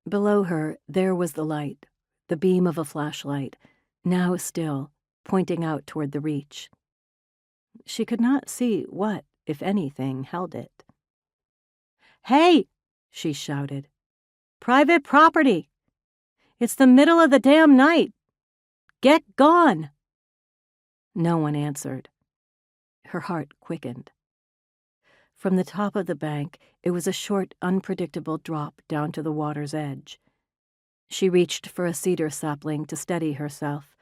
Below her, there was the light, the beam of a flashlight, now still, pointing out toward the reach. She could not see what, if anything, held it. "Hey!" she shouted. "Private property! It's the middle of the damn night! Get gone!" No one answered. Her heart quickened. From the top of the bank, it was a short, unpredictable drop down to the water's edge. She reached for a cedar sapling to steady herself,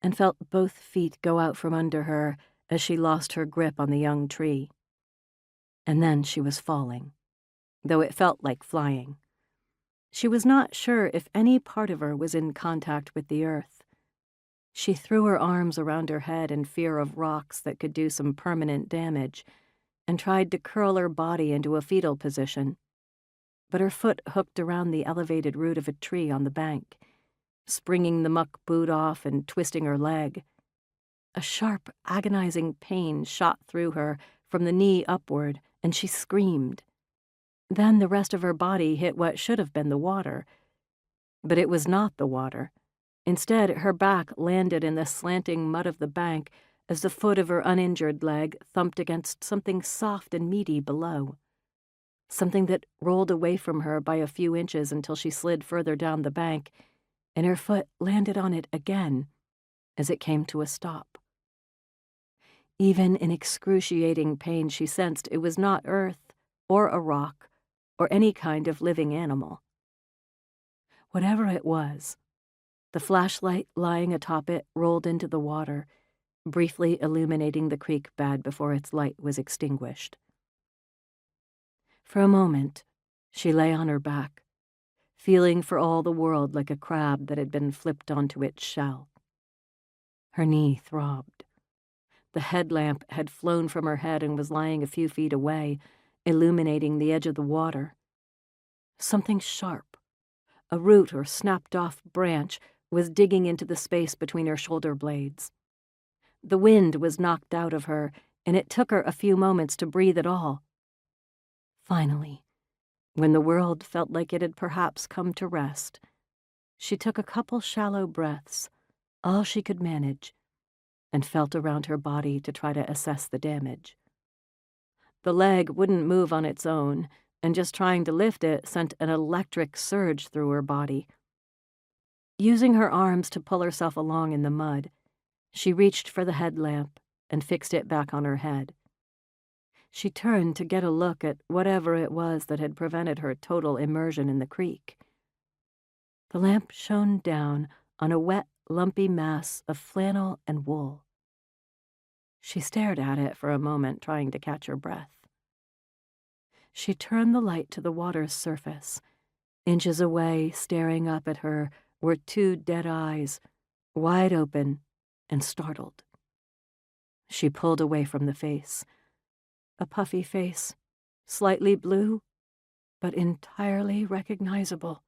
and felt both feet go out from under her as she lost her grip on the young tree. And then she was falling, though it felt like flying. She was not sure if any part of her was in contact with the earth. She threw her arms around her head in fear of rocks that could do some permanent damage, and tried to curl her body into a fetal position. But her foot hooked around the elevated root of a tree on the bank, springing the muck boot off and twisting her leg. A sharp, agonizing pain shot through her from the knee upward, and she screamed. Then the rest of her body hit what should have been the water. But it was not the water. Instead, her back landed in the slanting mud of the bank as the foot of her uninjured leg thumped against something soft and meaty below. Something that rolled away from her by a few inches until she slid further down the bank, and her foot landed on it again as it came to a stop. Even in excruciating pain, she sensed it was not earth or a rock or any kind of living animal. Whatever it was, the flashlight lying atop it rolled into the water, briefly illuminating the creek bed before its light was extinguished. For a moment, she lay on her back, feeling for all the world like a crab that had been flipped onto its shell. Her knee throbbed. The headlamp had flown from her head and was lying a few feet away, illuminating the edge of the water. Something sharp, a root or snapped-off branch, was digging into the space between her shoulder blades. The wind was knocked out of her, and it took her a few moments to breathe at all. Finally, when the world felt like it had perhaps come to rest, she took a couple shallow breaths, all she could manage, and felt around her body to try to assess the damage. The leg wouldn't move on its own, and just trying to lift it sent an electric surge through her body. Using her arms to pull herself along in the mud, she reached for the headlamp and fixed it back on her head. She turned to get a look at whatever it was that had prevented her total immersion in the creek. The lamp shone down on a wet, lumpy mass of flannel and wool. She stared at it for a moment, trying to catch her breath. She turned the light to the water's surface. Inches away, staring up at her, were two dead eyes, wide open and startled. She pulled away from the face. A puffy face, slightly blue, but entirely recognizable.